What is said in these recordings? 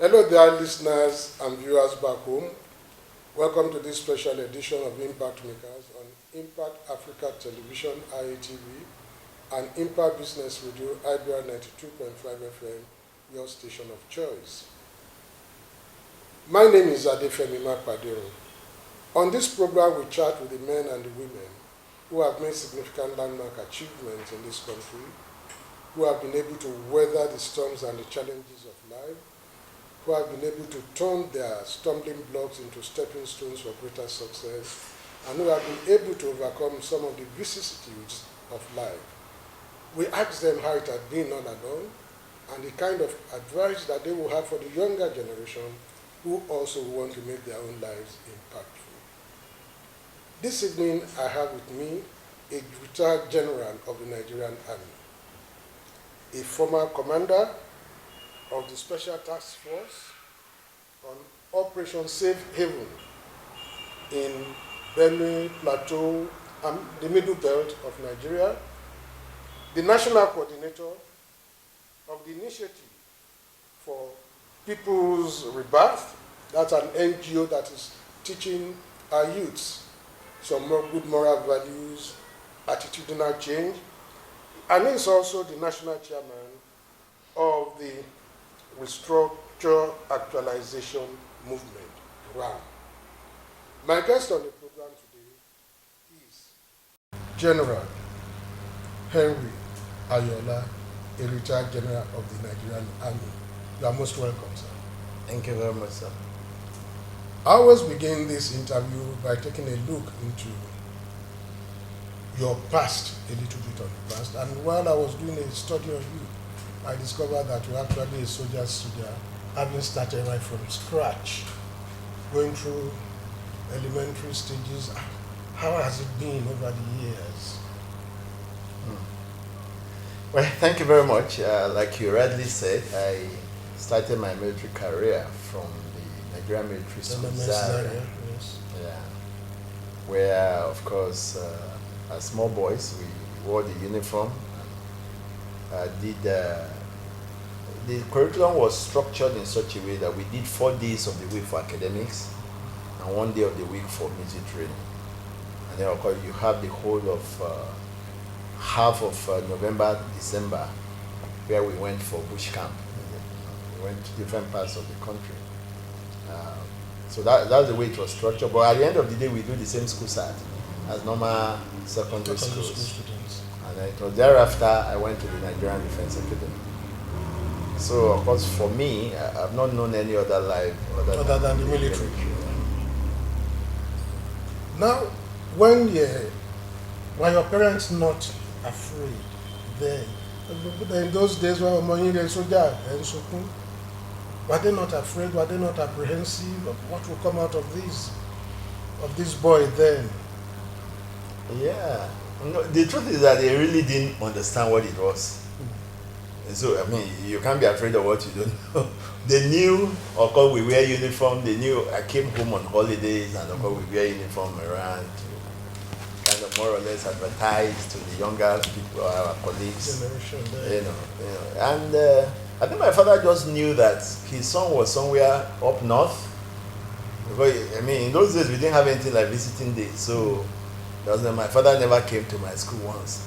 Hello there, listeners and viewers back home. Welcome to this special edition of Impact Makers on Impact Africa Television, IATV, and Impact Business Radio, IBR 92.5 FM, your station of choice. My name is Adefemi Makpadero. On this program, we chat with the men and the women who have made significant landmark achievements in this country, who have been able to weather the storms and the challenges of life, who have been able to turn their stumbling blocks into stepping stones for greater success, and who have been able to overcome some of the vicissitudes of life. We ask them how it had been all along, and the kind of advice that they will have for the younger generation who also want to make their own lives impactful. This evening, I have with me a retired general of the Nigerian Army, a former commander of the Special Task Force on Operation Safe Haven in Benue, Plateau, and the Middle Belt of Nigeria, the National Coordinator of the Initiative for People's Rebirth. That's an NGO that is teaching our youths some more good moral values, attitudinal change, and he's also the National Chairman of the Restructuralization movement, RAM. My guest on the program today is General Henry Ayola, a retired general of the Nigerian Army. You are most welcome, sir. Thank you very much, sir. I always begin this interview by taking a look into your past, a little bit on the past. And while I was doing a study of you, I discovered that you're actually a soldier's soldier, having started right from scratch, going through elementary stages. How has it been over the years? Well, thank you very much. Like you rightly said, I started my military career from the Nigerian Military School, Zaria, yes. Yeah, where, of course, as small boys, we wore the uniform. The curriculum was structured in such a way that we did 4 days of the week for academics and 1 day of the week for military training. And then, of course, you have the whole of half of November, December, where we went for bush camp. We went to different parts of the country. So that's the way it was structured. But at the end of the day, we do the same school start as normal secondary School schools. students. And it was thereafter I went to the Nigerian Defense Academy. So, of course, for me, I've not known any other life other than the military. Now, when were your parents not afraid then? In those days when were soldier and so were they not afraid? Were they not apprehensive of what will come out of this boy then? Yeah. No, the truth is that they really didn't understand what it was. So, I mean, you can't be afraid of what you don't know. They knew, of course, we wear uniform. They knew I came home on holidays, and of course, we wear uniform around to kind of more or less advertise to the younger people, our colleagues. Generation there. You know. And I think my father just knew that his son was somewhere up north. Because, I mean, in those days, we didn't have anything like visiting days. So, my father never came to my school once.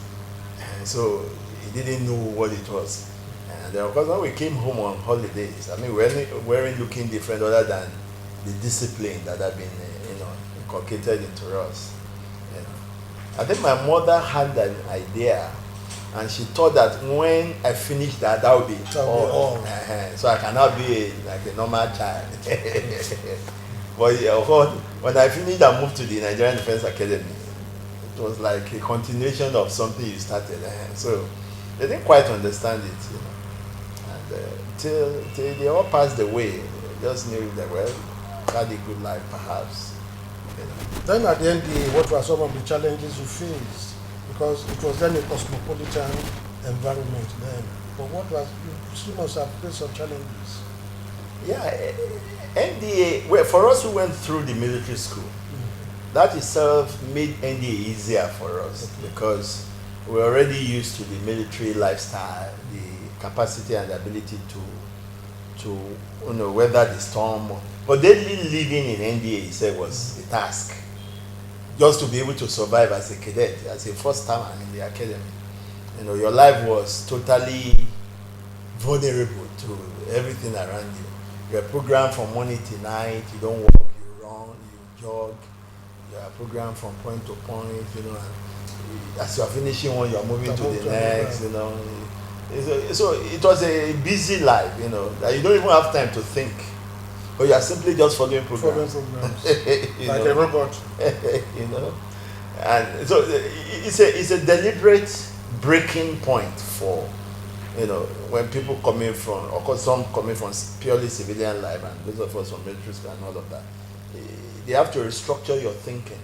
And so, he didn't know what it was. And then, of course, when we came home on holidays, I mean, we weren't looking different other than the discipline that had been, inculcated into us. I think my mother had an idea, and she thought that when I finished that would be all. So I cannot be like a normal child. But of course, when I finished and moved to the Nigerian Defense Academy, it was like a continuation of something you started. So they didn't quite understand it, And till they all passed away, they just knew that, well, had a good life perhaps. Then at the end, what were some of the challenges you faced? Because it was then a cosmopolitan environment then. But you must have faced some challenges. Yeah, NDA, well, for us who went through the military school, that itself made NDA easier for us because we're already used to the military lifestyle, the capacity and ability to to weather the storm. But daily living in NDA, he said, was a task. Just to be able to survive as a cadet, as a first timer in the academy. Your life was totally vulnerable to everything around you. You're programmed from morning to night. You don't walk, you run, you jog. You are programmed from point to point. And as you are finishing one, you are moving to the next. So it was a busy life. That you don't even have time to think, but you are simply just following programs. Like a robot. And so it's a deliberate breaking point for when people coming from, of course, some coming from purely civilian life, and those of us from military school and all of that, they have to restructure your thinking,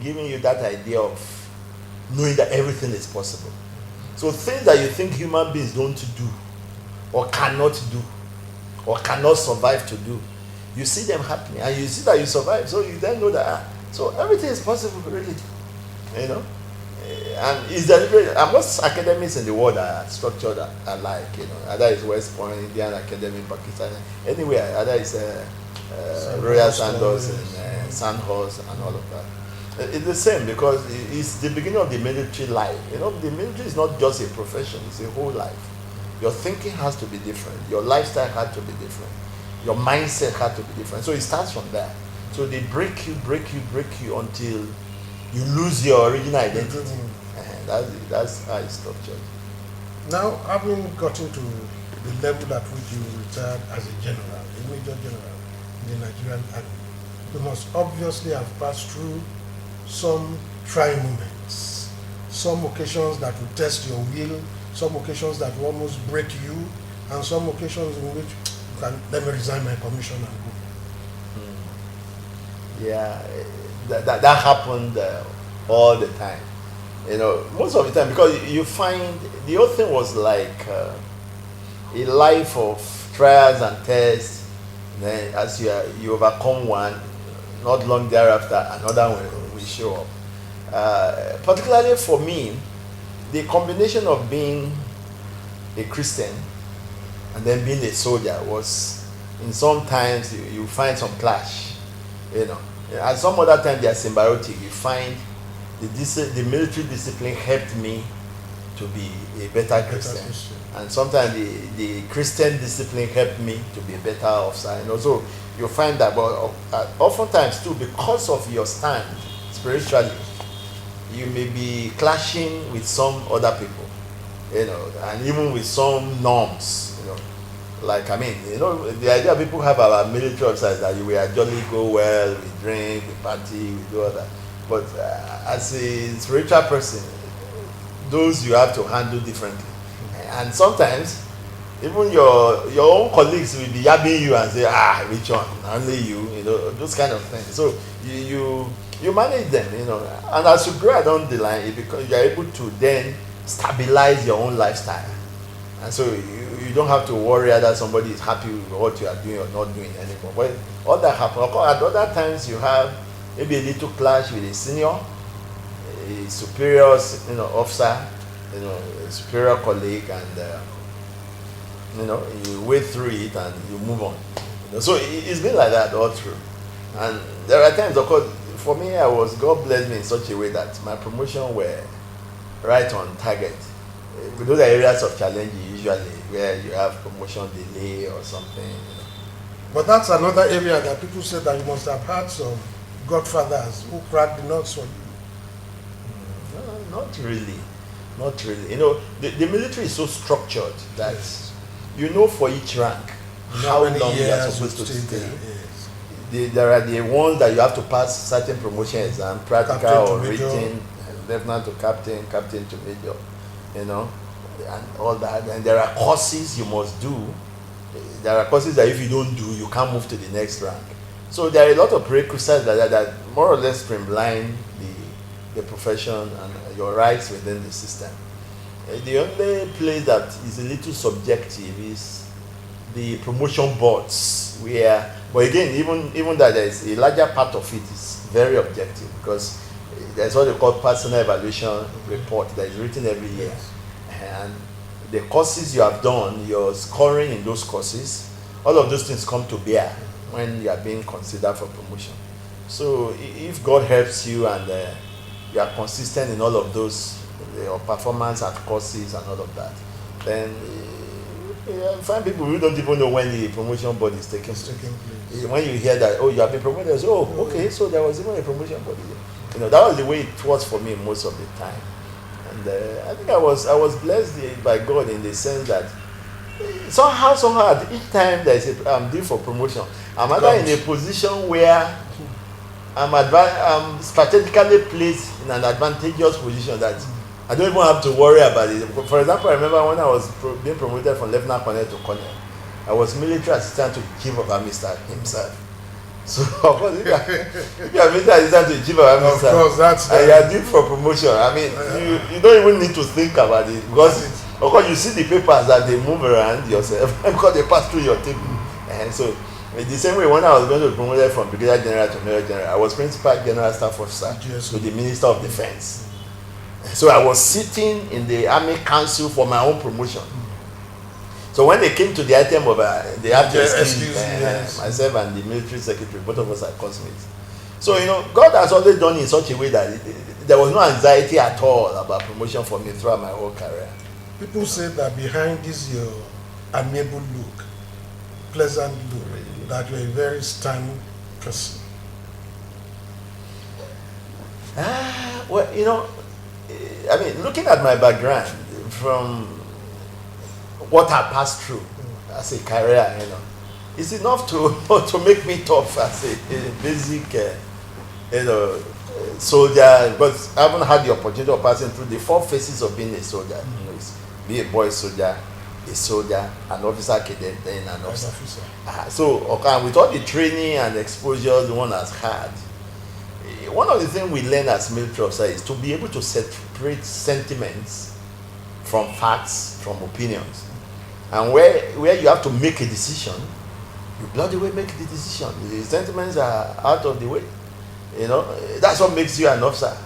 giving you that idea of knowing that everything is possible. So things that you think human beings don't do, or cannot do, or cannot survive to do, you see them happening, and you see that you survive, so you then know that, so everything is possible, really, And it's deliberate. And most academics in the world are structured alike, Either it's West Point, Indian Academy, Pakistan, anywhere. Either it's Royal Sandhurst and Sandhurst and all of that. It's the same because it's the beginning of the military life. The military is not just a profession; it's a whole life. Your thinking has to be different. Your lifestyle had to be different. Your mindset had to be different. So it starts from there. So they break you until you lose your original identity. That's how it's structured. Now, having gotten to the level at which you retired as a general, a major general in the Nigerian Army, you must obviously have passed through some trying moments, some occasions that will test your will, some occasions that will almost break you, and some occasions in which you can, let me resign my commission and go. Yeah, that happened all the time. Most of the time, because you find the whole thing was like a life of trials and tests. Then, as you overcome one, not long thereafter, another one will show up. Particularly for me, the combination of being a Christian and then being a soldier was, in some times, you find some clash. At some other time, they are symbiotic. You find the military discipline helped me to be a better Christian. And sometimes the Christian discipline helped me to be a better officer. So you find that, but oftentimes too, because of your stand spiritually, you may be clashing with some other people, and even with some norms, Like, the idea people have about military officers that we jolly go well, we drink, we party, we do all that. But as a spiritual person, those you have to handle differently. And sometimes, even your own colleagues will be yabbing you and say, which one? Only you, those kind of things. So you manage them, And as you grow down the line, because you're able to then stabilize your own lifestyle. And so you don't have to worry that somebody is happy with what you are doing or not doing anymore. But all that happens. At other times, you have maybe a little clash with a senior, a superior, officer, a superior colleague, and you wade through it and you move on. So it's been like that all through. And there are times, of course, for me, God blessed me in such a way that my promotion were right on target. Those are areas of challenge usually where you have promotion delay or something. But that's another area that people say that you must have had some godfathers who cracked the nuts for you. No, not really. The military is so structured that for each rank how long you are supposed to stay. Yes. There are the ones that you have to pass certain promotion exam, practical or written, lieutenant to captain, captain to major, and all that. And there are courses you must do. There are courses that if you don't do, you can't move to the next rank. So there are a lot of prerequisites that more or less streamline the profession and your rights within the system. The only place that is a little subjective is the promotion boards, but again, even that, there is a larger part of it is very objective because there's what they call personal evaluation report that is written every year, and the courses you have done, your scoring in those courses, all of those things come to bear when you are being considered for promotion. So if God helps you and you are consistent in all of those, your performance at courses and all of that, then find people who don't even know when the promotion board is taking place. When you hear that, oh, you have been promoted, so, oh, okay, so there was even a promotion board. That was the way it was for me most of the time. And I think I was blessed by God in the sense that somehow at each time I'm due for promotion, I'm either in a position where I'm strategically placed in an advantageous position that I don't even have to worry about it. For example, I remember when I was being promoted from Lieutenant Colonel to Colonel, I was military assistant to the Chief of Army Staff himself. So, of course, if you are military assistant to the Chief of Army Staff, and you are due for promotion, I mean, you don't even need to think about it because, of course, you see the papers that they move around yourself because they pass through your table. And so, in the same way, when I was going to be promoted from Brigadier General to Major General, I was Principal General Staff Officer to the Minister of Defense. So I was sitting in the Army Council for my own promotion. So when they came to the item of they have to excuse myself and the military secretary, both of us are classmates. So God has always done in such a way that there was no anxiety at all about promotion for me throughout my whole career. People say that behind this your amiable look, pleasant look, that you're a very stern person. Well, I mean, looking at my background from what I passed through as a career, it's enough to make me tough as a basic, soldier. But I haven't had the opportunity of passing through the 4 phases of being a soldier. Be a boy soldier, a soldier, an officer cadet, then an officer. So, with all the training and exposure the one has had, one of the things we learn as military officers is to be able to separate sentiments from facts, from opinions. And where you have to make a decision, you bloody well make the decision. The sentiments are out of the way. That's what makes you an officer.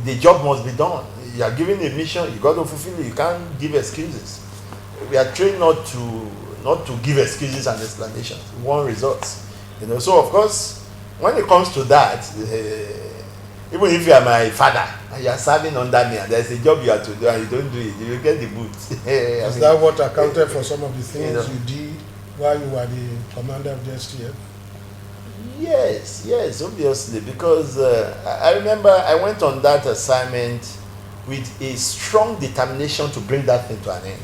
The job must be done. You are given a mission, you got to fulfill it. You can't give excuses. We are trained not to give excuses and explanations. We want results. So of course, when it comes to that, even if you are my father and you are serving under me and there's a job you have to do and you don't do it, you will get the boot. Is that what accounted for some of the things you did while you were the commander of the STF? Yes, obviously, because I remember I went on that assignment with a strong determination to bring that thing to an end.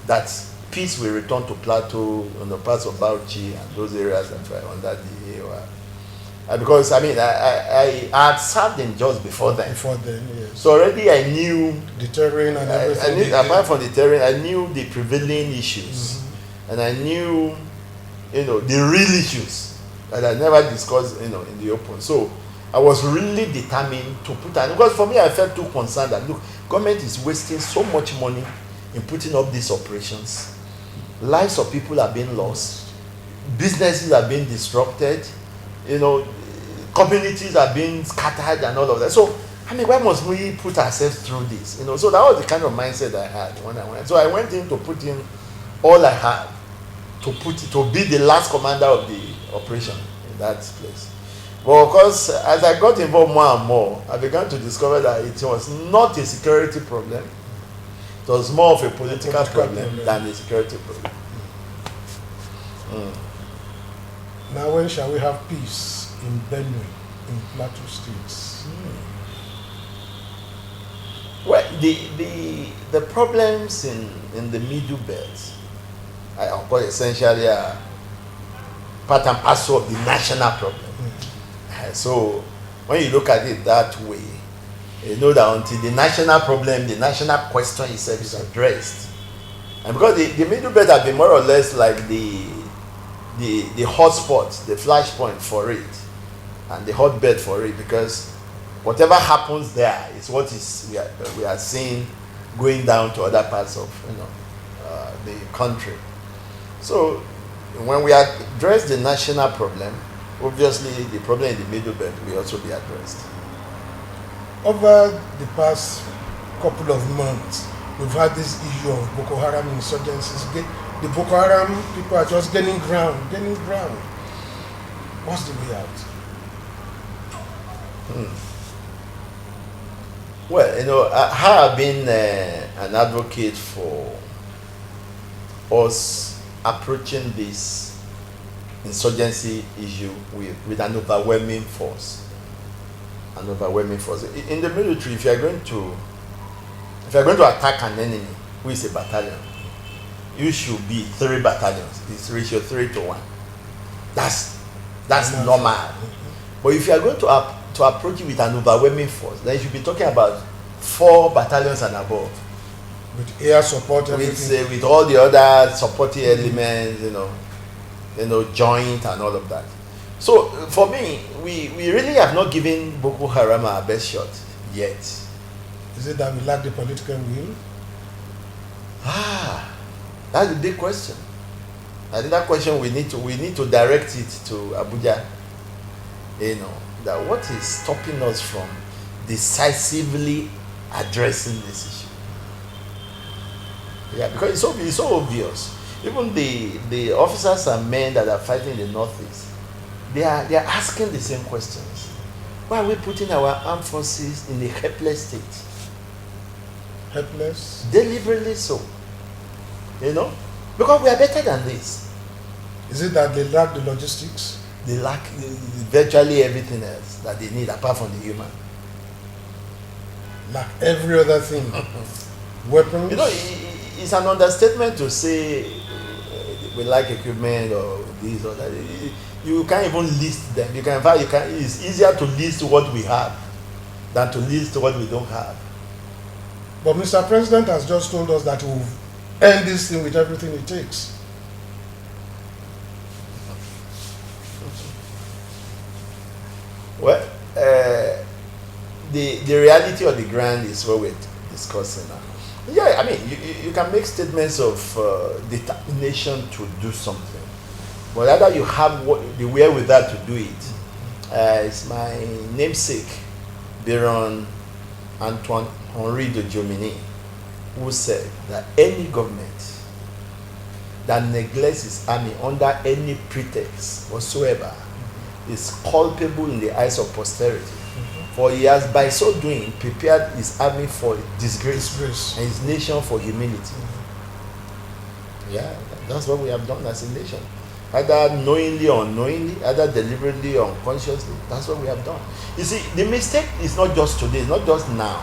That peace will return to Plateau, on the parts of Bauchi and those areas that were under the AOR. Because I had served in Jos before then. Yes. So already I knew the terrain and everything. Apart from the terrain, I knew the prevailing issues, and I knew, the real issues that I never discussed, in the open. So I was really determined to put an, because for me I felt too concerned that look, government is wasting so much money in putting up these operations. Lives of people are being lost, businesses are being disrupted, communities are being scattered and all of that. So, why must we put ourselves through this? So that was the kind of mindset I had when I went. So I went in to put in all I had to be the last commander of the operation in that place. But of course, as I got involved more and more, I began to discover that it was not a security problem. It was more of a political problem than a security problem. Now, when shall we have peace in Benue, in Plateau States? Well, the problems in the Middle Belt, of course, essentially are part and parcel of the national problem. So when you look at it that way, you know that until the national problem, the national question itself is addressed, and because the Middle Belt have been more or less like the hotspot, the flashpoint for it, and the hotbed for it, because whatever happens there is what we are seeing going down to other parts of the country. So when we address the national problem, obviously the problem in the Middle Belt will also be addressed. Over the past couple of months, we've had this issue of Boko Haram insurgencies. The Boko Haram people are just gaining ground. What's the way out? Well, you know, I have been an advocate for us approaching this insurgency issue with an overwhelming force. In the military, if you are going to attack an enemy who is a battalion, you should be 3 battalions. It's ratio 3-1. That's normal. But if you are going to approach it with an overwhelming force, then you should be talking about 4 battalions and above. With air support, everything. With all the other supporting elements, you know, joint and all of that. So for me, we really have not given Boko Haram our best shot yet. Is it that we lack the political will? That's a big question. I think that question we need to direct it to Abuja. You know, that what is stopping us from decisively addressing this issue? Yeah, because it's so obvious. Even the officers and men that are fighting in the Northeast, they are asking the same questions. Why are we putting our armed forces in a helpless state? Helpless? Deliberately so. You know? Because we are better than this. Is it that they lack the logistics? They lack virtually everything else that they need apart from the human. Like every other thing. Weapons? You know, it's an understatement to say we lack equipment or this or that. You can't even list them. It's easier to list what we have than to list what we don't have. But Mr. President has just told us that we'll end this thing with everything it takes. Well, the reality of the ground is what we're discussing now. Yeah, I mean, you can make statements of determination to do something, but either you have the wherewithal to do it. It's my namesake, Baron Antoine Henri de Jomini, who said that any government that neglects its army under any pretext whatsoever is culpable in the eyes of posterity. For he has, by so doing, prepared his army for disgrace and his nation for humility. Yeah, that's what we have done as a nation. Either knowingly or unknowingly, either deliberately or unconsciously, that's what we have done. You see, the mistake is not just today, it's not just now.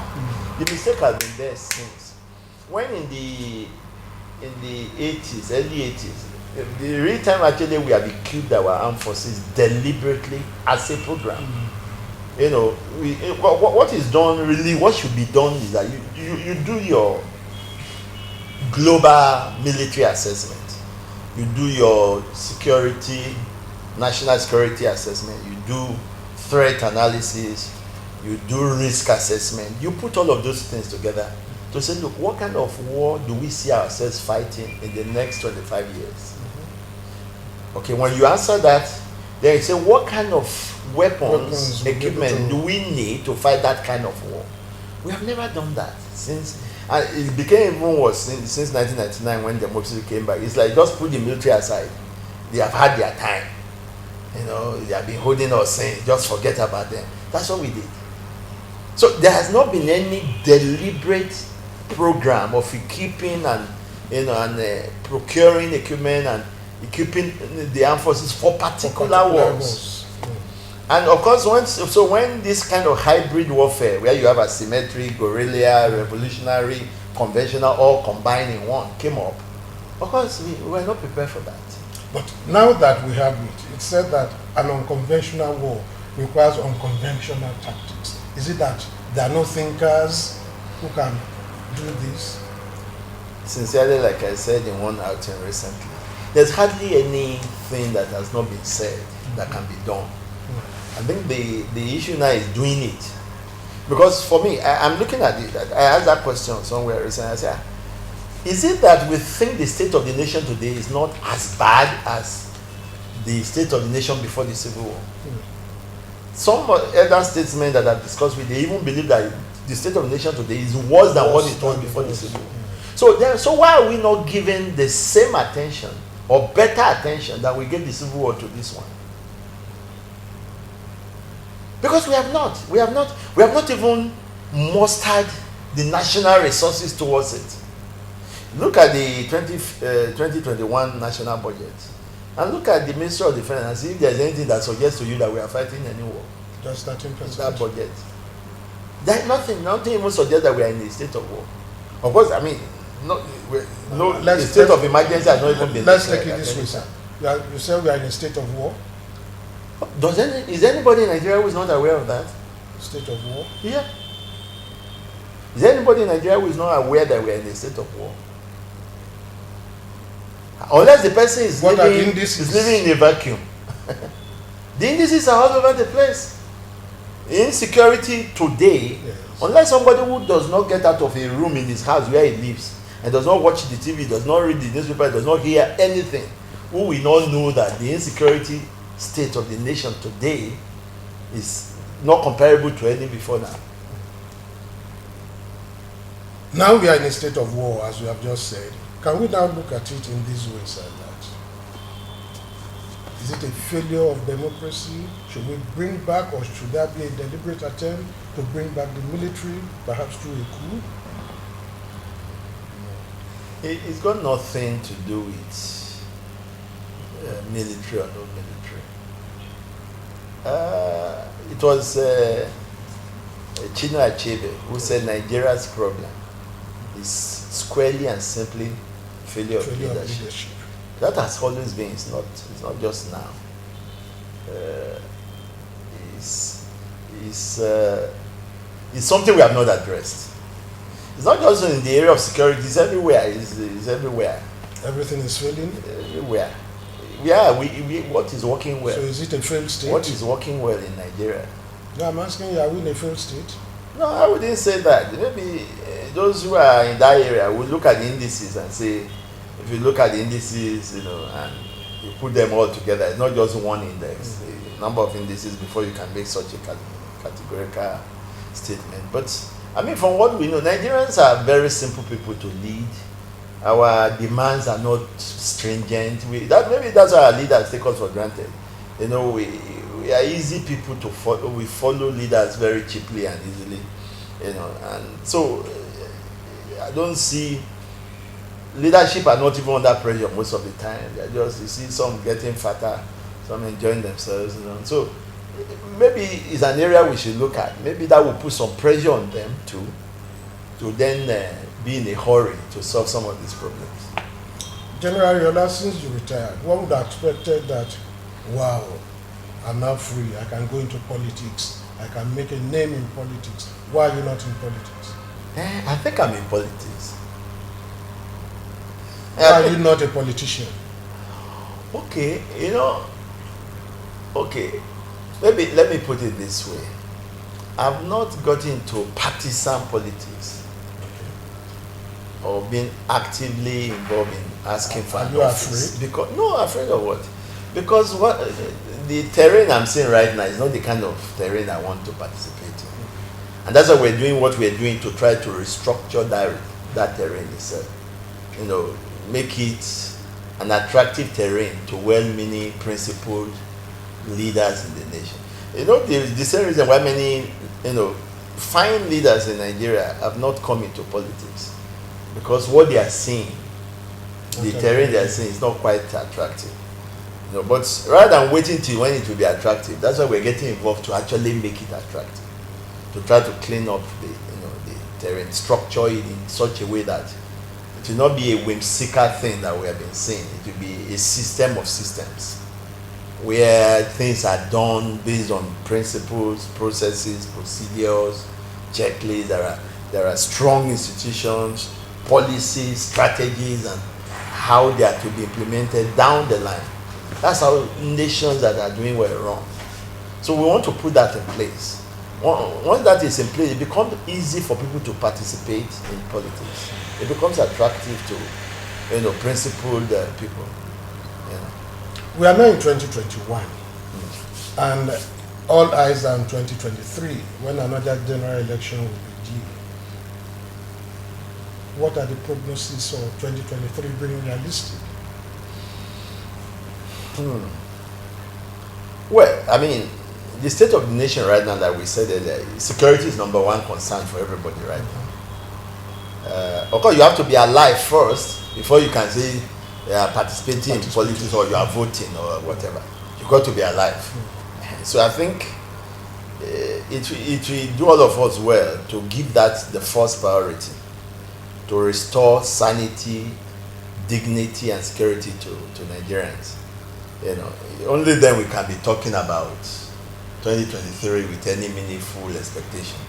The mistake has been there since. When in the 80s, early 80s, the real time actually we have equipped our armed forces deliberately as a program. You know, what is done really, what should be done is that you do your global military assessment. You do your national security assessment. You do threat analysis. You do risk assessment. You put all of those things together to say, look, what kind of war do we see ourselves fighting in the next 25 years? Okay, when you answer that, then you say, what kind of weapons equipment do we need to fight that kind of war? We have never done that since, and it became even worse since 1999 when democracy came back. It's like, just put the military aside. They have had their time. You know, they have been holding us saying, just forget about them. That's what we did. So there has not been any deliberate program of equipping and procuring equipment and equipping the armed forces for particular wars. And of course, when this kind of hybrid warfare, where you have asymmetric, guerrilla, revolutionary, conventional, all combined in one, came up, of course, we were not prepared for that. But now that we have it, it's said that an unconventional war requires unconventional tactics. Is it that there are no thinkers who can do this? Sincerely, like I said in one outing recently, there's hardly anything that has not been said that can be done. I think the issue now is doing it. Because for me, I'm looking at it. I asked that question somewhere recently. I said, is it that we think the state of the nation today is not as bad as the state of the nation before the Civil War? Some other statesmen that I've discussed with, they even believe that the state of the nation today is worse than what it was before the Civil War. So why are we not giving the same attention or better attention that we gave the Civil War to this one? Because we have not even mustered the national resources towards it. Look at the 2021 national budget, and look at the Ministry of Defense and see if there's anything that suggests to you that we are fighting any war. Just 13%. That budget. There's nothing even suggests that we are in a state of war. Of course, I mean, the state of emergency has not even been. Let's take it this way, sir. You say we are in a state of war. Is anybody in Nigeria who is not aware of that? State of war? Yeah. Is there anybody in Nigeria who is not aware that we are in a state of war? Unless the person is living in a vacuum. The indices are all over the place. Insecurity today, yes. Unless somebody who does not get out of a room in his house where he lives and does not watch the TV, does not read the newspaper, does not hear anything, who will not know that the insecurity state of the nation today is not comparable to any before now. Now we are in a state of war, as we have just said. Can we now look at it in these ways and that? Is it a failure of democracy? Should we bring back, or should there be a deliberate attempt to bring back the military, perhaps through a coup? It's got nothing to do with military or no military. It was Chino Achebe who said Nigeria's problem is squarely and simply failure of leadership. That has always been. It's not just now. It's something we have not addressed. It's not just in the area of security. It's everywhere. It's everywhere. Everything is failing. Everywhere. Yeah. What is working well? So is it a failed state? What is working well in Nigeria? No, I'm asking you, are we in a failed state? No, I wouldn't say that. Maybe those who are in that area will look at the indices and say, if you look at the indices, and you put them all together, it's not just one index, a number of indices before you can make such a categorical statement. But, I mean, from what we know, Nigerians are very simple people to lead. Our demands are not stringent. Maybe that's why our leaders take us for granted. We are easy people to follow. We follow leaders very cheaply and easily, and so I don't see leadership are not even under pressure most of the time. You see some getting fatter, some enjoying themselves, So maybe it's an area we should look at. Maybe that will put some pressure on them to then be in a hurry to solve some of these problems. General Ayola, since you retired, one would have expected that, wow, I'm now free, I can go into politics, I can make a name in politics. Why are you not in politics? I think I'm in politics. Why are you not a politician? Okay, maybe let me put it this way. I've not got into partisan politics or been actively involved in asking for an office. Afraid of what? Because the terrain I'm seeing right now is not the kind of terrain I want to participate in. And that's why we're doing what we're doing to try to restructure that terrain itself. Make it an attractive terrain to well-meaning, principled leaders in the nation. The same reason why many, fine leaders in Nigeria have not come into politics. Because what they are seeing, the terrain they are seeing is not quite attractive. But rather than waiting till when it will be attractive, that's why we're getting involved to actually make it attractive. To try to clean up the terrain, structure it in such a way that it will not be a whimsical thing that we have been seeing. It will be a system of systems where things are done based on principles, processes, procedures, checklists. There are strong institutions, policies, strategies, and how they are to be implemented down the line. That's how nations that are doing well run. So we want to put that in place. Once that is in place, it becomes easy for people to participate in politics. It becomes attractive to, principled people. We are now in 2021, and all eyes are on 2023, when another general election will be due. what are the prognoses of 2023 being realistic? Well, I mean, the state of the nation right now, that we said earlier, security is number one concern for everybody right now. Of course, you have to be alive first before you can say participating in politics or you are voting or whatever. You've got to be alive. So I think it will do all of us well to give that the first priority, to restore sanity, dignity, and security to Nigerians. Only then we can be talking about 2023 with any meaningful expectation.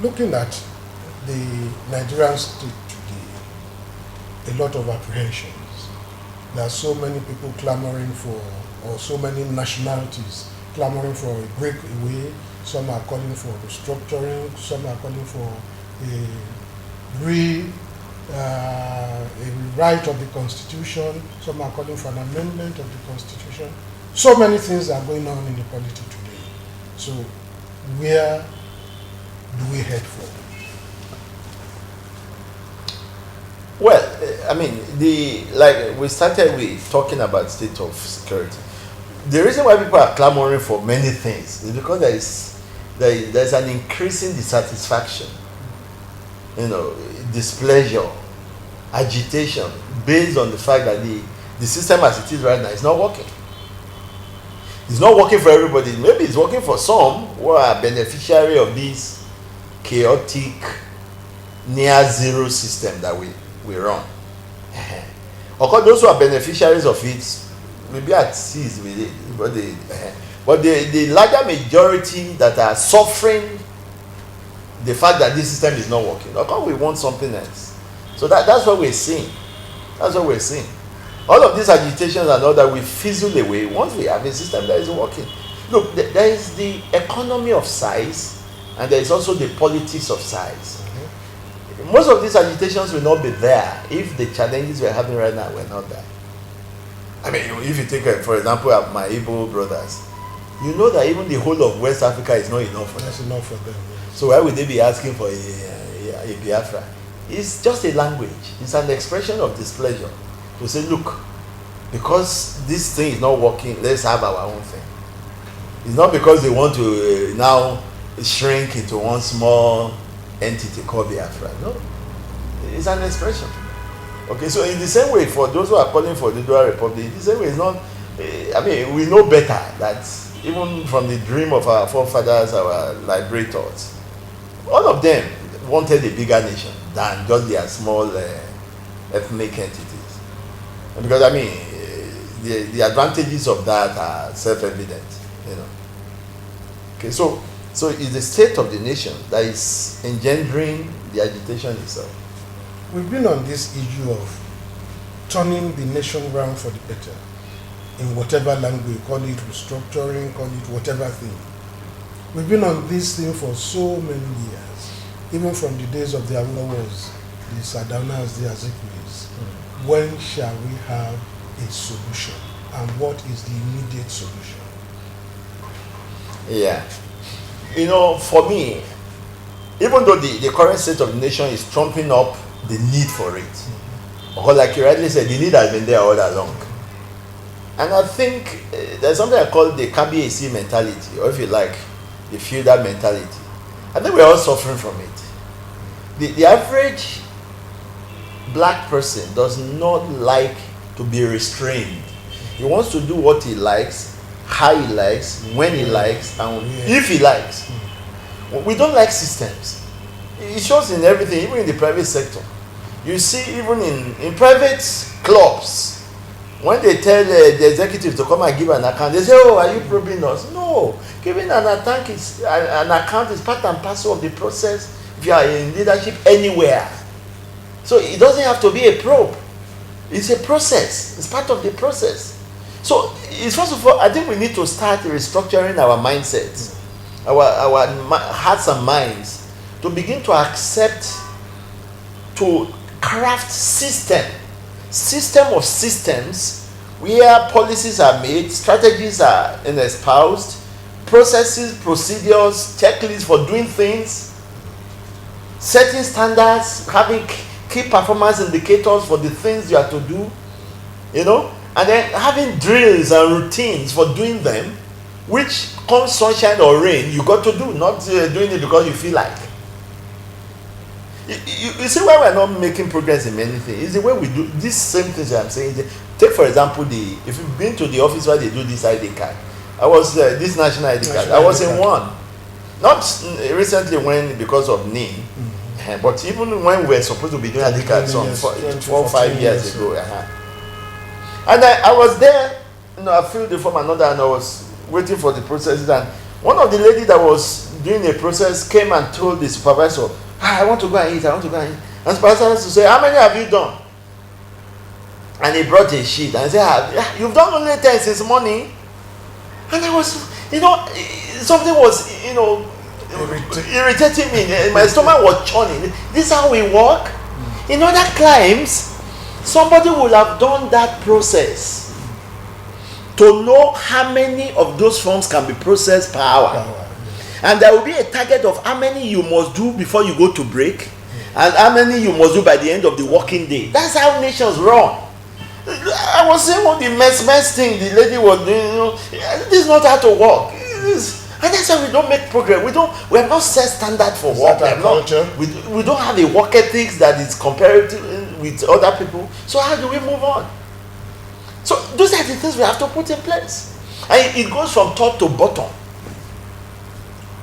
Looking at the Nigerian state today, a lot of apprehensions. There are so many people clamoring for, or so many nationalities clamoring for a breakaway. Some are calling for restructuring, some are calling for a rewrite of the Constitution, some are calling for an amendment of the Constitution. So many things are going on in the politics today. So where do we head for? Well, I mean, like we started with talking about state of security. The reason why people are clamoring for many things is because there's an increasing dissatisfaction, displeasure, agitation, based on the fact that the system as it is right now is not working. It's not working for everybody. Maybe it's working for some who are beneficiary of this chaotic near zero system that we run. Of course, those who are beneficiaries of it will be at ease with it, but the larger majority that are suffering the fact that this system is not working, of course we want something else. So that's what we're seeing. That's what we're seeing. All of these agitations and all that will fizzle away once we have a system that is working. Look, there is the economy of size, and there is also the politics of size. Most of these agitations will not be there if the challenges we're having right now were not there. I mean, if you take, for example, my Igbo brothers, you know that even the whole of West Africa is not enough for them. That's enough for them. Yes. So why would they be asking for a Biafra? It's just a language. It's an expression of displeasure to say, look, because this thing is not working, let's have our own thing. It's not because they want to now shrink into one small entity called Biafra. No, it's an expression. Okay, so in the same way, for those who are calling for the dual republic, in the same way, it's not. I mean, we know better that even from the dream of our forefathers, our liberators, all of them wanted a bigger nation than just their small ethnic entities. And because I mean, the advantages of that are self-evident. Okay, so it's the state of the nation that is engendering the agitation itself. We've been on this issue of turning the nation round for the better, in whatever language, call it restructuring, call it whatever thing. We've been on this thing for so many years, even from the days of the Ayoola wars, the Sardaunas, the Azikiwis. When shall we have a solution, and what is the immediate solution? Yeah. For me, even though the current state of the nation is trumping up the need for it, or like you rightly said, the need has been there all along. And I think there's something I call the KBAC mentality, or if you like, the feudal mentality. I think we're all suffering from it. The average black person does not like to be restrained. He wants to do what he likes, how he likes, when he likes, and if he likes. We don't like systems. It shows in everything, even in the private sector. You see, even in private clubs, when they tell the executive to come and give an account, they say, "Oh, are you probing us?" No, giving an account is part and parcel of the process if you are in leadership anywhere. So it doesn't have to be a probe. It's a process. It's part of the process. So first of all, I think we need to start restructuring our mindsets, our hearts and minds, to begin to accept, to craft system of systems where policies are made, strategies are espoused, processes, procedures, checklists for doing things. setting standards, having key performance indicators for the things you are to do, you know, and then having drills and routines for doing them, which come sunshine or rain, you got to do, not doing it because you feel like. You see why we're not making progress in many things? It's the way we do these same things that I'm saying. Take for example, if you've been to the office where they do this ID card, I was this national ID card. I was in one, not recently when because of NIN, but even when we were supposed to be doing ID cards some 4 or 5 years ago. And I was there, you know, I filled the form another, and I was waiting for the processes, and one of the ladies that was doing the process came and told the supervisor, I want to go and eat, I want to go and eat. And the supervisor has to say, how many have you done? And he brought a sheet and said, you've done only 10 since morning. And I was, you know, something was, you know, irritating me. My stomach was churning. This is how we work. In other climes, somebody will have done that process to know how many of those forms can be processed per hour. And there will be a target of how many you must do before you go to break, and how many you must do by the end of the working day. That's how nations run. I was saying what the mess thing the lady was doing, you know, this is not how to work. And that's why we don't make progress. We have not set standard for work. We don't have a work ethics that is comparative with other people. So how do we move on? So those are the things we have to put in place. And it goes from top to bottom.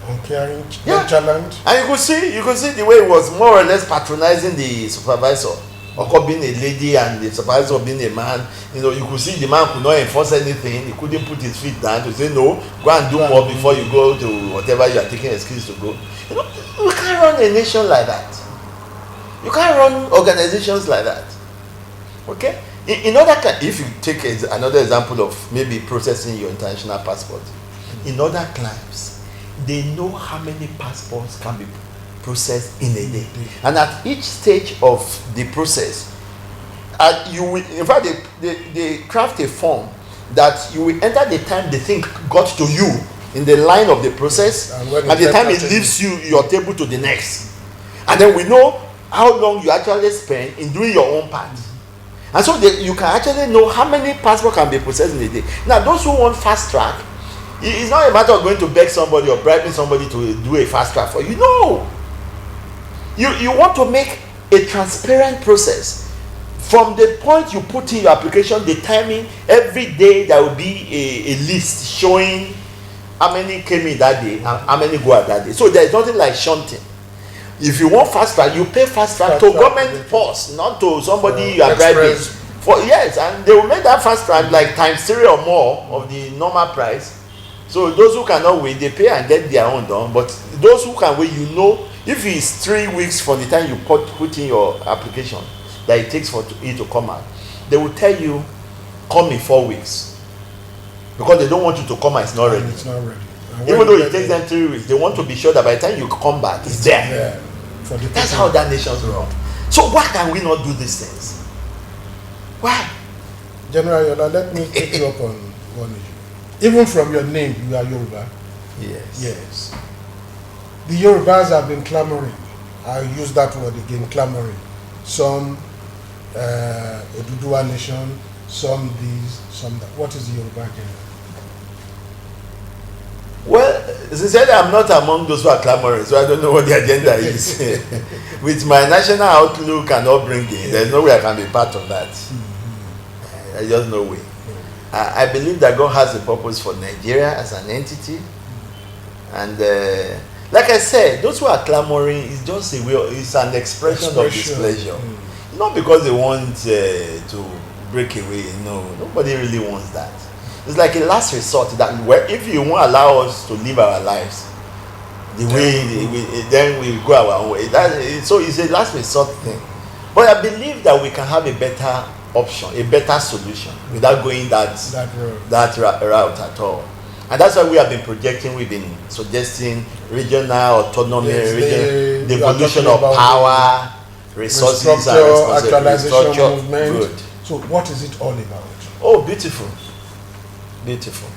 Uncaring, nonchalant. And you could see the way it was more or less patronizing the supervisor. Or being a lady and the supervisor being a man. You know, you could see the man could not enforce anything. He couldn't put his feet down to say, no, go and do more before you go to whatever you are taking excuse to go. You know, we can't run a nation like that. You can't run organizations like that. Okay? In other, if you take another example of maybe processing your international passport, in other climes, they know how many passports can be processed in a day, and at each stage of the process, in fact, they craft a form that you will enter the time the thing got to you in the line of the process, and the time it leaves your table to the next, and then we know how long you actually spend in doing your own part. And so you can actually know how many passports can be processed in a day. Now, those who want fast track, it's not a matter of going to beg somebody or bribing somebody to do a fast track for you. No. You want to make a transparent process. From the point you put in your application, the timing, every day there will be a list showing how many came in that day and how many go out that day. So there is nothing like shunting. If you want fast track, you pay fast track to government force, not to somebody you are bribing. Yes, and they will make that fast track like ×3 or more of the normal price. So those who cannot wait, they pay and get their own done. But those who can wait, you know, if it's 3 weeks from the time you put in your application that it takes for it to come out, they will tell you, come in 4 weeks. Because they don't want you to come and it's not ready. It's not ready. Even though it takes them 3 weeks, they want to be sure that by the time you come back, it's there. That's how that nation's run. So why can we not do these things? Why? General Ayola, let me take you up on one issue. Even from your name, you are Yoruba. Yes. Yes. The Yorubas have been clamoring. I use that word again, clamoring. Some Oduduwa nation, some this, some that. What is the Yoruba agenda? Well, sincerely, I'm not among those who are clamoring, so I don't know what the agenda is. With my national outlook and upbringing, there's no way I can be part of that. There's just no way. I believe that God has a purpose for Nigeria as an entity, and like I said, those who are clamoring is just a way. It's an expression of displeasure, not because they want to break away. No, nobody really wants that. It's like a last resort that if you won't allow us to live our lives the way then we go our own way. So it's a last resort thing. But I believe that we can have a better option, a better solution without going that route at all. And that's why we have been projecting, we've been suggesting regional autonomy, the evolution of power, resources and actualization movement. Good. So what is it all about? Oh, beautiful. Beautiful.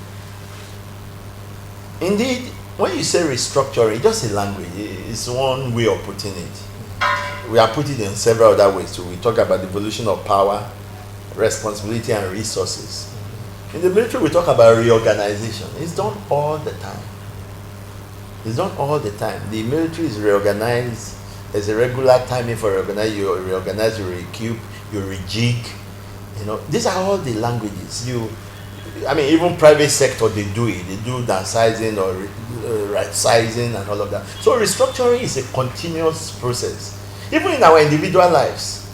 Indeed, when you say restructuring, just a language, it's one way of putting it. we have put it in several other ways too. We talk about the evolution of power, responsibility, and resources. In the military, we talk about reorganization. It's done all the time. It's done all the time. The military is reorganized. There's a regular timing for reorganize. You reorganize, you recoup, you rejig. You know, these are all the languages. Even private sector, they do it. They do downsizing or right sizing and all of that. So restructuring is a continuous process. Even in our individual lives,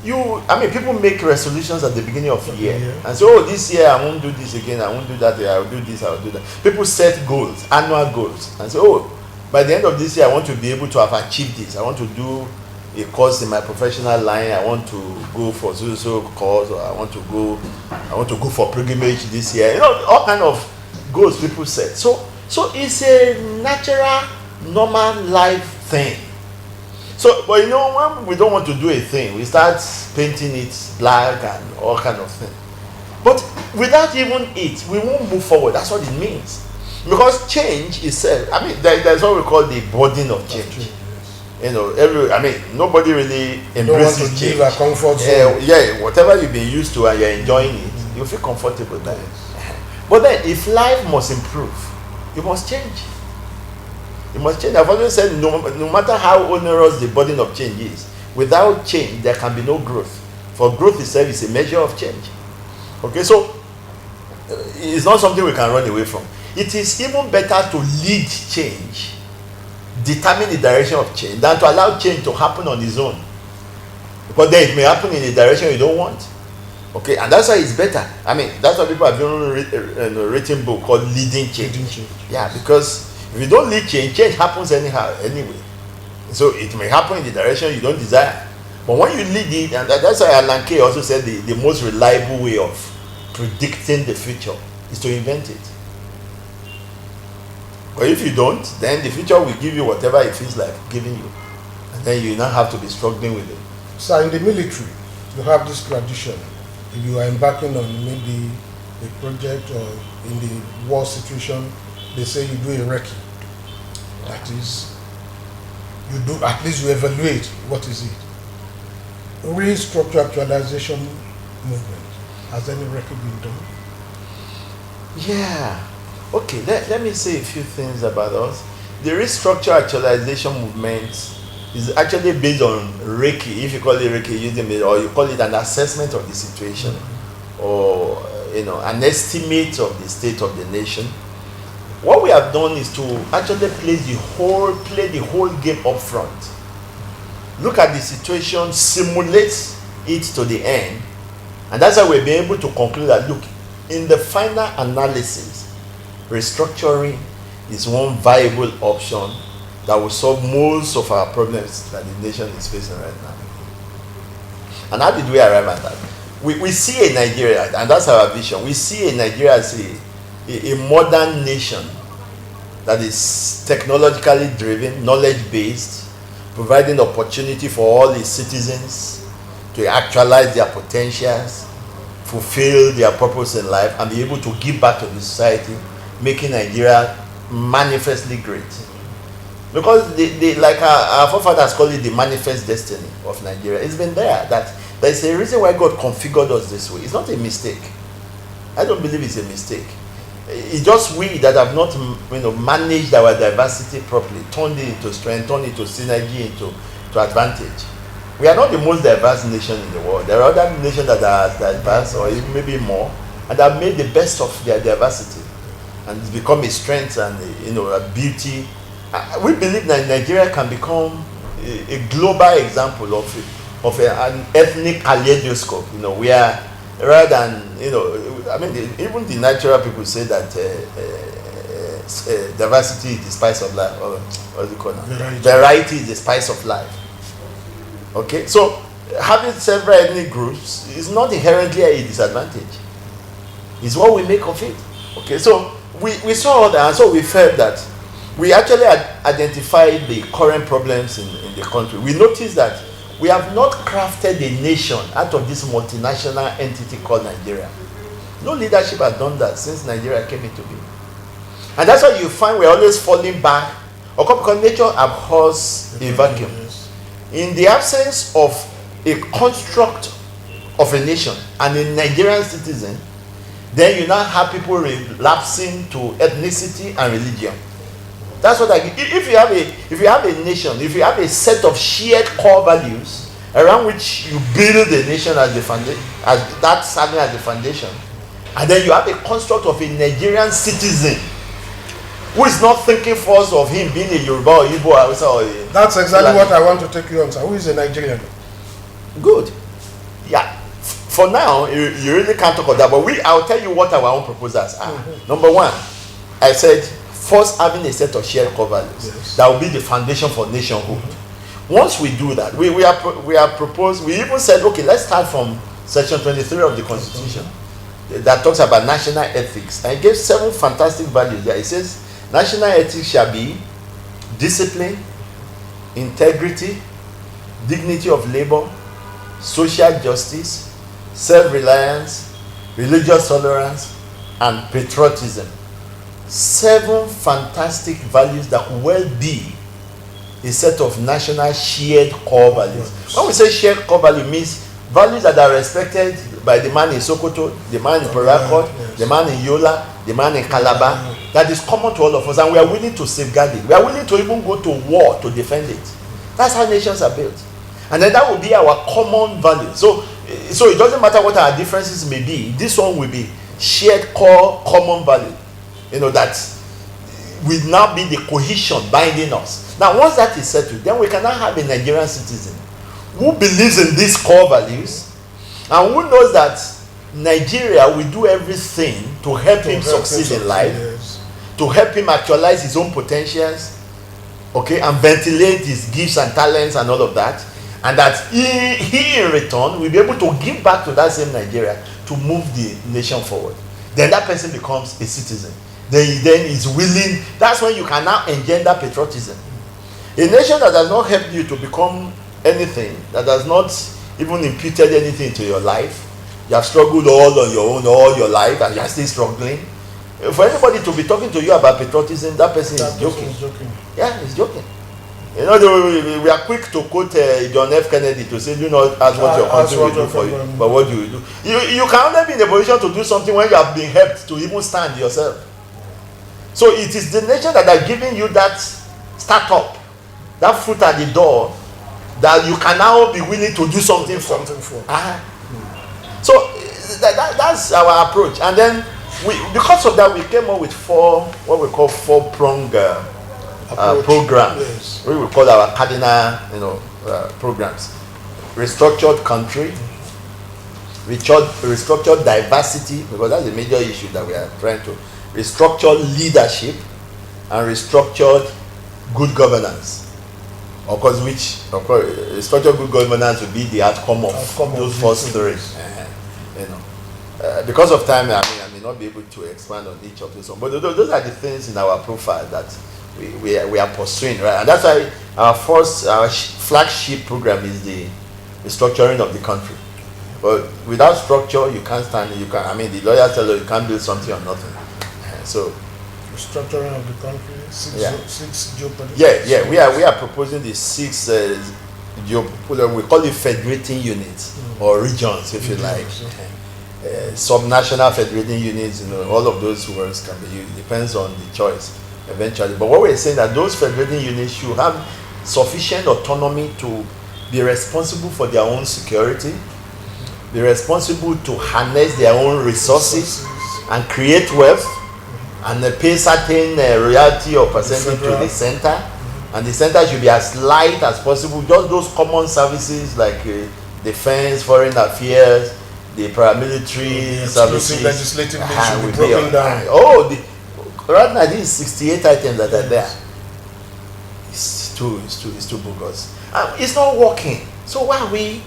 people make resolutions at the beginning of the year and say, oh, this year I won't do this again, I won't do that, I'll do this, I'll do that. People set goals, annual goals, and say, oh, by the end of this year I want to be able to have achieved this. I want to do a course in my professional line, I want to go for so course, or I want to go for pilgrimage this year. All kind of goals people set. So it's a natural, normal life thing. So, but when we don't want to do a thing, we start painting it black and all kind of thing. But without even it, we won't move forward. That's what it means. Because change itself, there's what we call the burden of change. Nobody really embraces change. Leave a comfort zone. Whatever you've been used to and you're enjoying it, you feel comfortable there. But then, if life must improve, you must change. You must change. I've always said, no matter how onerous the burden of change is, without change, there can be no growth. For growth itself is a measure of change. Okay, so it's not something we can run away from. It is even better to lead change, determine the direction of change, than to allow change to happen on its own. Because then it may happen in a direction you don't want. Okay, and that's why it's better. That's why people have written a book called Leading Change. Yeah, because if you don't lead change, change happens anyway. So it may happen in the direction you don't desire. But when you lead it, and that's why Alan Kay also said the most reliable way of predicting the future is to invent it. But if you don't, then the future will give you whatever it feels like giving you. And then you now have to be struggling with it. So in the military, you have this tradition. If you are embarking on maybe a project or in the war situation, they say you do a recce. That is, you evaluate what is it. Restructuralization movement. Has any recce been done? Yeah. Okay, let me say a few things about us. The restructuralization movement is actually based on Reiki, if you call it Reiki, or you call it an assessment of the situation, or an estimate of the state of the nation. What we have done is to actually play the whole game up front. Look at the situation, simulate it to the end, and that's how we'll be able to conclude that, look, in the final analysis, restructuring is one viable option that will solve most of our problems that the nation is facing right now. And how did we arrive at that? We see a Nigeria, and that's our vision, we see a Nigeria as a modern nation that is technologically driven, knowledge-based, providing opportunity for all its citizens to actualize their potentials, fulfill their purpose in life, and be able to give back to the society, making Nigeria manifestly great. Because like our forefathers call it the manifest destiny of Nigeria. It's been there. That there's a reason why God configured us this way. It's not a mistake. I don't believe it's a mistake. It's just we that have not managed our diversity properly, turned it into strength, turned it into synergy, into advantage. We are not the most diverse nation in the world. There are other nations that are diverse, or even maybe more, and have made the best of their diversity, and it's become a strength and a beauty. We believe that Nigeria can become a global example of an ethnic kaleidoscope. We are, rather than even the natural people say that diversity is the spice of life, or what do you call it? Variety is the spice of life. Okay, so having several ethnic groups is not inherently a disadvantage. It's what we make of it. Okay, so we saw that, and so we felt that we actually identified the current problems in the country. We noticed that we have not crafted a nation out of this multinational entity called Nigeria. No leadership has done that since Nigeria came into being. And that's why you find we're always falling back, because nature abhors a vacuum. in the absence of a construct of a nation and a Nigerian citizen, then you now have people relapsing to ethnicity and religion. That's what if you have a nation, if you have a set of shared core values around which you build a nation as the foundation, as that serving as the foundation, and then you have a construct of a Nigerian citizen who is not thinking first of him being a Yoruba or Igbo or that's exactly what I want to take you on, sir. Who is a Nigerian? Good. Yeah. For now, you really can't talk about that, but I'll tell you what our own proposals are. Number one, I said first having a set of shared core values. Yes. That will be the foundation for nationhood. Once we do that, we are proposed. We even said, okay, let's start from section 23 of the Constitution that talks about national ethics, and it gives 7 fantastic values there. It says national ethics shall be discipline, integrity, dignity of labor, social justice, self-reliance, religious tolerance, and patriotism. 7 fantastic values that could well be a set of national shared core values. When we say shared core value, means values that are respected by the man in Sokoto, the man in Perakot, the man in Yola, the man in Calabar, that is common to all of us, and we are willing to safeguard it. We are willing to even go to war to defend it. That's how nations are built. And then that will be our common value. So it doesn't matter what our differences may be, this one will be shared core common value. That will now be the cohesion binding us. Now, once that is settled, then we can now have a Nigerian citizen who believes in these core values and who knows that Nigeria will do everything to help him succeed in life, to help him actualize his own potentials, and ventilate his gifts and talents and all of that, and that he in return will be able to give back to that same Nigeria to move the nation forward. Then that person becomes a citizen. Then is willing. That's when you can now engender patriotism. A nation that does not help you to become anything, that does not even imputed anything to your life, you have struggled all on your own all your life and you are still struggling. For anybody to be talking to you about patriotism, that person is joking. Yeah, he's joking. We are quick to quote John F. Kennedy to say, do not ask what your country will do for you, but what do you do? You can only be in a position to do something when you have been helped to even stand yourself. So it is the nation that are giving you that startup, that foot at the door, that you can now be willing to do something for. So that's our approach. And then because of that, we came up with what we call 4-pronged programs. Yes. We will call our cardinal, programs: restructured country, restructured diversity, because that's a major issue that we are trying to. Restructured leadership, and restructured good governance. Of course, restructured good governance will be the outcome of those first 3. Because of time, I may not be able to expand on each of those. But those are the things in our profile that we are pursuing, right? And that's why our flagship program is the restructuring of the country. But without structure, you can't stand. The lawyers tell you can't build something or nothing. So, restructuring of the country, 6 geopolitical. Yeah. We are proposing the 6 we call it federating units or regions, if you like. Subnational federating units. All of those words can be used. Depends on the choice eventually. But what we're saying that those federating units should have sufficient autonomy to be responsible for their own security, be responsible to harness their own resources and create wealth, and pay certain royalty or percentage to the center, and the center should be as light as possible. Just those common services like defense, foreign affairs, the paramilitary services. Legislative should be broken down. Right now these 68 items that are there. It's too bogus. It's not working. So why are we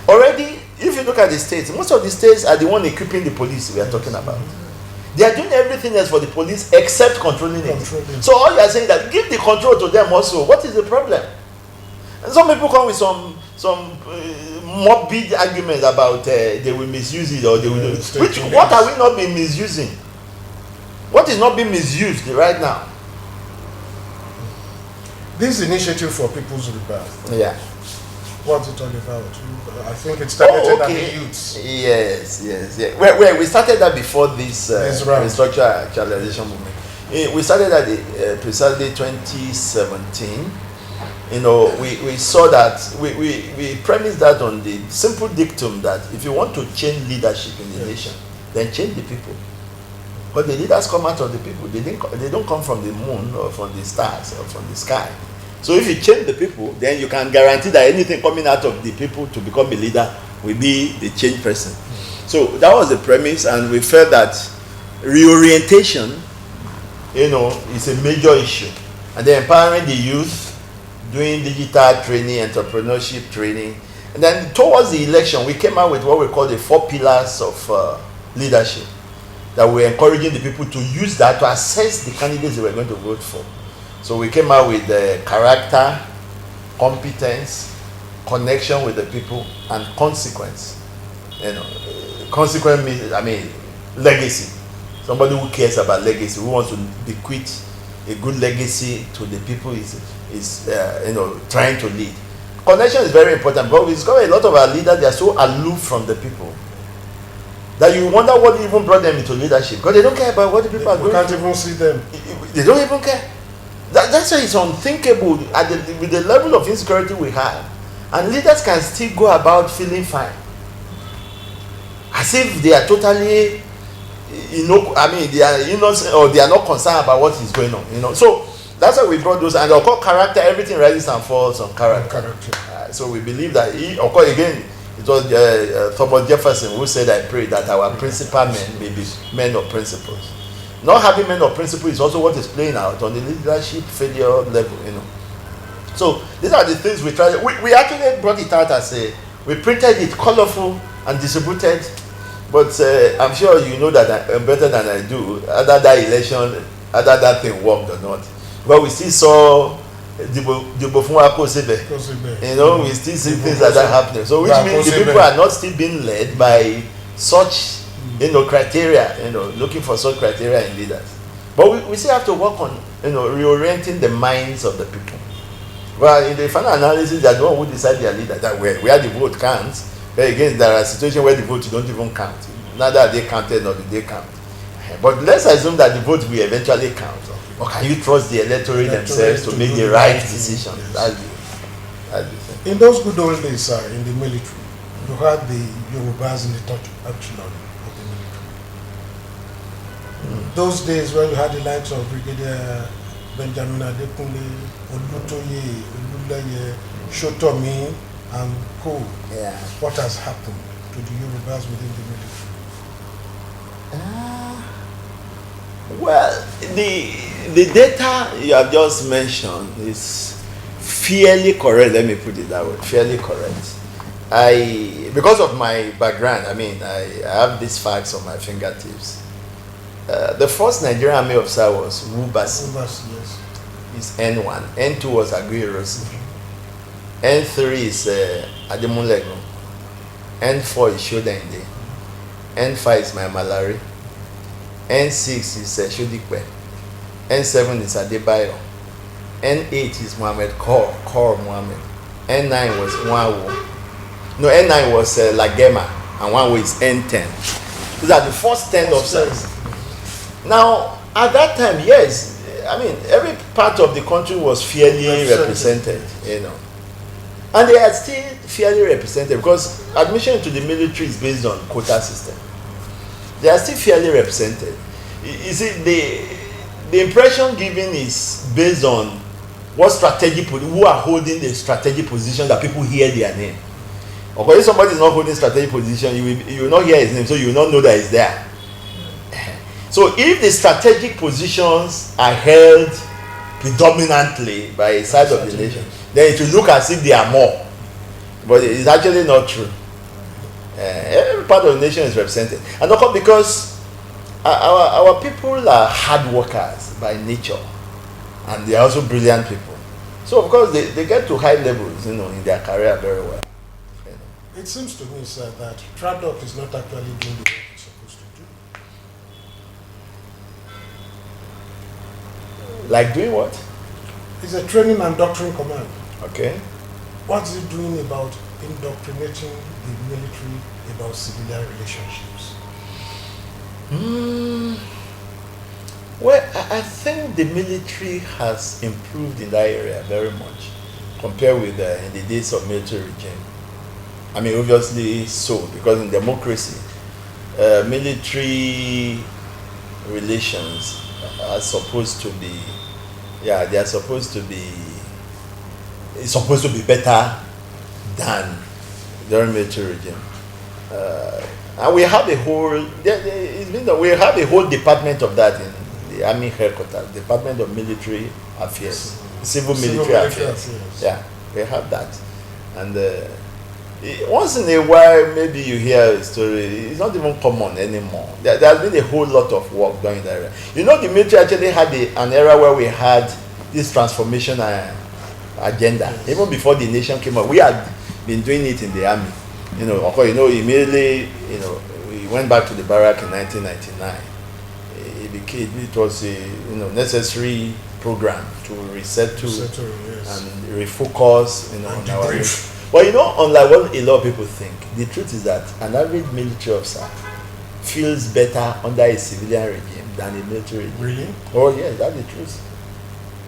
already? If you look at the states, most of the states are the one equipping the police we are talking about. They are doing everything else for the police except controlling it. So all you are saying is that give the control to them also. What is the problem? And some people come with some morbid arguments about they will misuse it or they will. What are we not being misusing? What is not being misused right now? This initiative for People's Rebirth. Yeah. What's it all about? I think it started at the youths. Yes. Well, we started that before this restructuralization movement. We started at precisely 2017. You know, we saw that, we premised that on the simple dictum that if you want to change leadership in the nation, then change the people. But the leaders come out of the people. They don't come from the moon or from the stars or from the sky. So if you change the people, then you can guarantee that anything coming out of the people to become a leader will be the change person. So that was the premise, and we felt that reorientation, you know, is a major issue. And then empowering the youth, doing digital training, entrepreneurship training. And then towards the election, we came out with what we call the 4 pillars of leadership, that we're encouraging the people to use that to assess the candidates they were going to vote for. So we came out with character, competence, connection with the people, and consequence. You know, consequence means, legacy. Somebody who cares about legacy, who wants to bequeath a good legacy to the people is trying to lead. Connection is very important, but we discover a lot of our leaders, they are so aloof from the people that you wonder what even brought them into leadership, because they don't care about what the people are doing. You can't even see them. They don't even care. That's why it's unthinkable with the level of insecurity we have, and leaders can still go about feeling fine, as if they are totally, they are innocent, or they are not concerned about what is going on. So that's why we brought those, and of course, character. Everything rises and falls on character. So we believe that of course, again, it was Thomas Jefferson who said, "I pray that our principal men may be men of principles." Not having men of principle is also what is playing out on the leadership failure level. So these are the things we tried. We actually brought it out as we printed it colorful and distributed. But I'm sure you know that better than I do. Either that election, either that thing worked or not. But we still saw we still see things like that happening. So which means the people are not still being led by such criteria, looking for such criteria in leaders. But we still have to work on, reorienting the minds of the people. Well, in the final analysis, they are the one who decide their leader, that where the vote counts. But again, there are situations where the vote don't even count. Neither are they counted nor do they count. But let's assume that the vote will eventually count. Or can you trust the electorate themselves to make the right decision? Yes. That's the thing. In those good old days, in the military, you had the Yorubas in the top echelon of the military. Those days when you had the likes of Brigadier Benjamin Adekunle, Olutoye, Oluleye, Shotomi, and Co. Yeah. What has happened to the Yorubas within the military? Well, the data you have just mentioned is fairly correct. Let me put it that way. Fairly correct. Because of my background, I have these facts on my fingertips. The first Nigerian Army officer was Wubasi. Yes. Is N1. N2 was Ayola. N3 is Ademulego. N4 is Shodende. N5 is Malari. N6 is Shodikwe. N7 is Adebayo. N8 is Mohammed Kor Mohammed. N9 was Nwawo. No, N9 was Lagema, and Nwawo is N10. These are the first 10 officers. Now, at that time, yes, every part of the country was fairly represented, And they are still fairly represented because admission into the military is based on quota system. They are still fairly represented. You see, the impression given is based on what who are holding the strategic position that people hear their name. Or if somebody is not holding strategic position, you will not hear his name, so you will not know that he's there. So if the strategic positions are held predominantly by a side of the nation, then it will look as if there are more. But it is actually not true. Every part of the nation is represented. And of course, because our people are hard workers by nature, and they are also brilliant people. So of course, they get to high levels, in their career very well. It seems to me, sir, that TRADOC is not actually doing the work it's supposed to do. Like doing what? It's a training and doctrine command. Okay. What's it doing about indoctrinating the military about civilian relationships? Well, I think the military has improved in that area very much compared with in the days of military regime. I mean, obviously so, because in democracy, military relations are supposed to be, they are supposed to be, it's supposed to be better than during military regime. And we have a whole, we have a whole department of that in the Army headquarters, Department of Military Affairs, Civil Military Affairs. Yeah, we have that. And once in a while, maybe you hear a story, it's not even common anymore. There has been a whole lot of work done in that area. You know, the military actually had an era where we had this transformation agenda. Yes. Even before the nation came up, we had been doing it in the army. You know, of course, immediately, we went back to the barrack in 1999. It was a necessary program to resettle yes, and refocus, on our life. But unlike what a lot of people think, the truth is that an average military officer feels better under a civilian regime than a military regime. Really? Oh yes, that's the truth.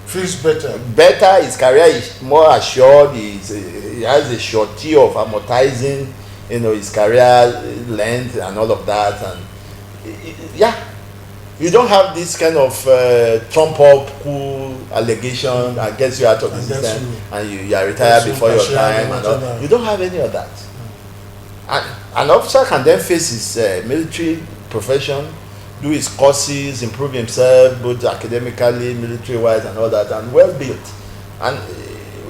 Feels better. Better, his career is more assured, he has a surety of amortizing, his career length and all of that, and you don't have this kind of trump up cool allegation that gets you out of the system and you are retired before your time and all. You don't have any of that. And an officer can then face his military profession, do his courses, improve himself both academically, military wise and all that, and well built. And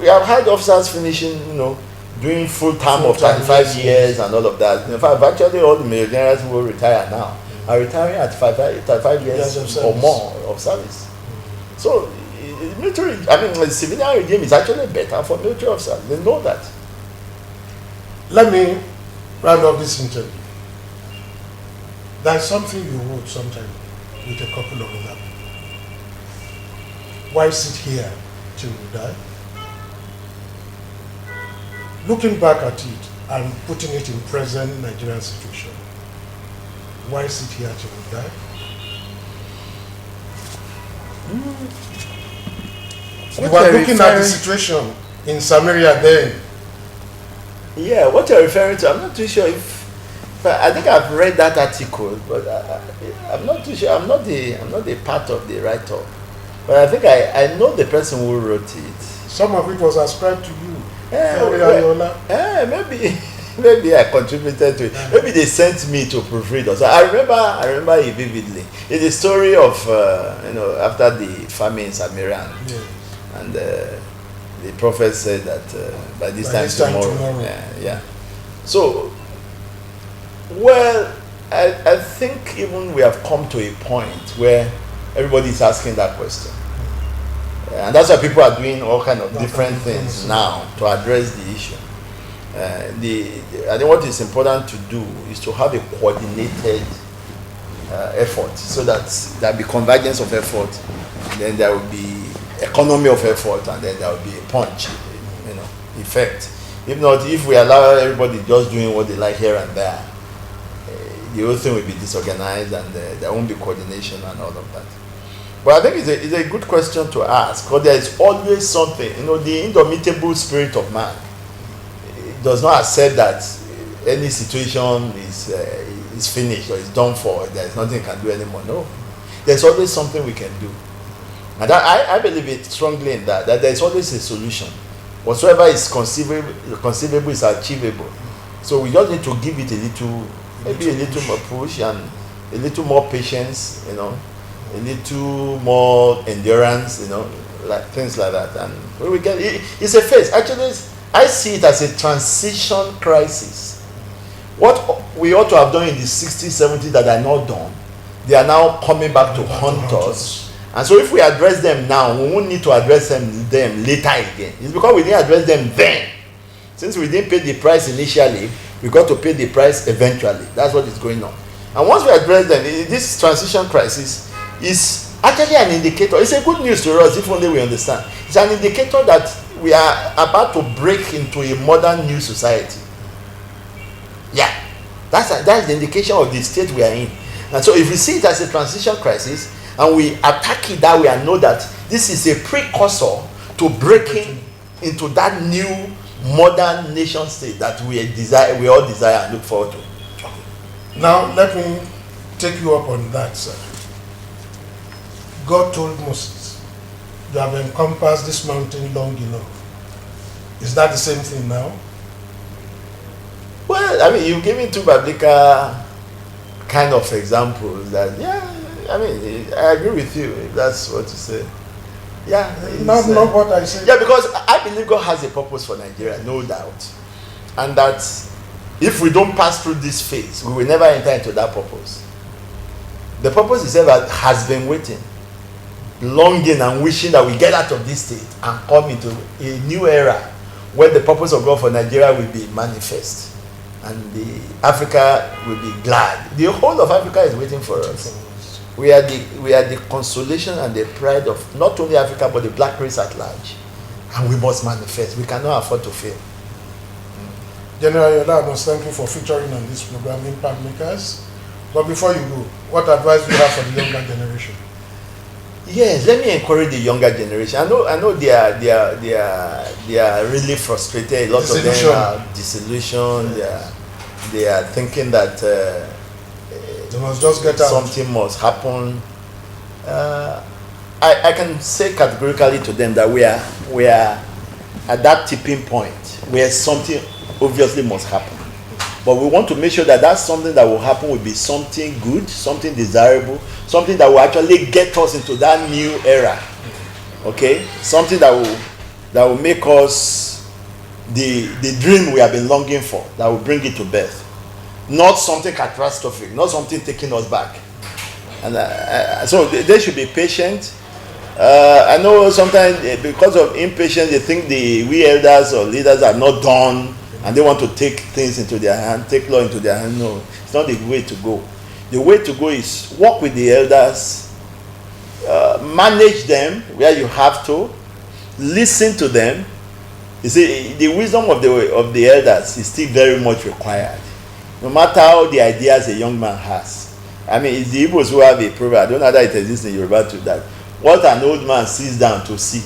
we have had officers finishing, doing full term of 35 years and all of that. In fact, virtually all the millionaires will retire now are retiring at 35 years or more of service. So, the civilian regime is actually better for military officers. They know that. Let me round up this interview. There's something you wrote sometime with a couple of them. Why sit here till you die? Looking back at it and putting it in present Nigerian situation, why sit here till you die? You were looking at the situation in Samaria then. Yeah, what you're referring to, I'm not too sure but I think I've read that article, but I'm not too sure. I'm not the part of the write-up, but I think I know the person who wrote it. Some of it was ascribed to you. Ayola. Maybe I contributed to it. Maybe they sent me to proofread. So I remember it vividly. It's a story of after the famine in Samaria, and the prophet said that by this time tomorrow. Yeah. So. Well, I think even we have come to a point where everybody is asking that question. And that's why people are doing all kind of different things now to address the issue. I think what is important to do is to have a coordinated effort so that there will be convergence of effort, then there will be economy of effort, and then there will be a punch, effect. If not, if we allow everybody just doing what they like here and there, the whole thing will be disorganized and there won't be coordination and all of that. But I think it's a good question to ask, because there is always something, the indomitable spirit of man does not accept that any situation is finished or is done for, there is nothing you can do anymore. No. There's always something we can do. And I believe it strongly in that there is always a solution. Whatsoever is conceivable is achievable. So we just need to give it a little more push and a little more patience, a little more endurance, like things like that. And when we get it's a phase. Actually, I see it as a transition crisis. What we ought to have done in the 60s, 70s that are not done, they are now coming back to haunt us. And so if we address them now, we won't need to address them later again. It's because we didn't address them then. Since we didn't pay the price initially, we got to pay the price eventually. That's what is going on. And once we address them, this transition crisis is actually an indicator. It's a good news to us if only we understand. It's an indicator that we are about to break into a modern new society. Yeah, that's the indication of the state we are in. And so if we see it as a transition crisis and we attack it that way and know that this is a precursor to breaking into that new modern nation state that we all desire and look forward to. Now let me take you up on that, sir. God told Moses, you have encompassed this mountain long enough. Is that the same thing now? Well, I mean, you've given two biblical kind of examples that, yeah, I mean, I agree with you if that's what you say. Yeah. Not what I say. Yeah, because I believe God has a purpose for Nigeria, no doubt. And that if we don't pass through this phase, we will never enter into that purpose. The purpose itself has been waiting, longing and wishing that we get out of this state and come into a new era where the purpose of God for Nigeria will be manifest. And Africa will be glad. The whole of Africa is waiting for us. We are the consolation and the pride of not only Africa but the black race at large. And we must manifest. We cannot afford to fail. General Ayola, I must thank you for featuring on this program, Impact Makers. But before you go, what advice do you have for the younger generation? Yes, let me encourage the younger generation. I know they are really frustrated. A lot of them are disillusioned. Yes. They are thinking that they must just get out. Something must happen. I can say categorically to them that we are at that tipping point where something obviously must happen. But we want to make sure that something that will happen will be something good, something desirable, something that will actually get us into that new era. Okay? Something that will make us the dream we have been longing for, that will bring it to birth. Not something catastrophic, not something taking us back. And so they should be patient. I know sometimes because of impatience, they think we elders or leaders are not done and they want to take things into their hand, take law into their hand. No, it's not the way to go. The way to go is work with the elders, manage them where you have to, listen to them. You see, the wisdom of the elders is still very much required. No matter how the ideas a young man has. I mean, it's the Igbos who have a proverb. I don't know that it exists in Yoruba too, that what an old man sits down to see,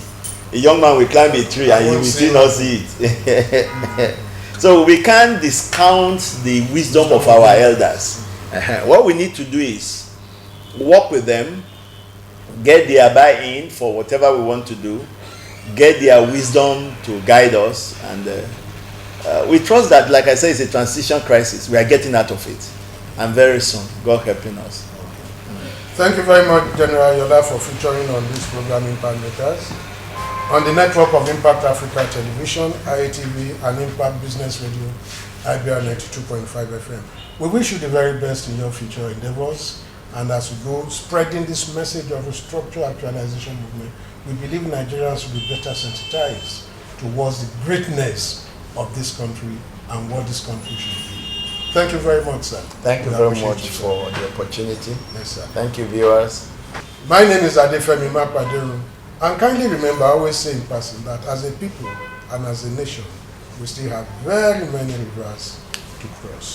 a young man will climb a tree and he will still not see it. So we can't discount the wisdom of our elders. What we need to do is work with them, get their buy-in for whatever we want to do, get their wisdom to guide us, and we trust that, like I said, it's a transition crisis. We are getting out of it, and very soon, God helping us. Thank you very much, General Ayola, for featuring on this program, Impact Makers, on the network of Impact Africa Television, IATV, and Impact Business Radio, IBR 92.5 FM. We wish you the very best in your future endeavors, and as we go spreading this message of Restructuralization movement, we believe Nigerians will be better sensitized towards the greatness of this country and what this country should be. Thank you very much, sir. Thank you very much for the opportunity. Yes, sir. Thank you, viewers. My name is Adefemi Mapaderu, and kindly remember, I always say in passing that as a people and as a nation, we still have very many rivers to cross.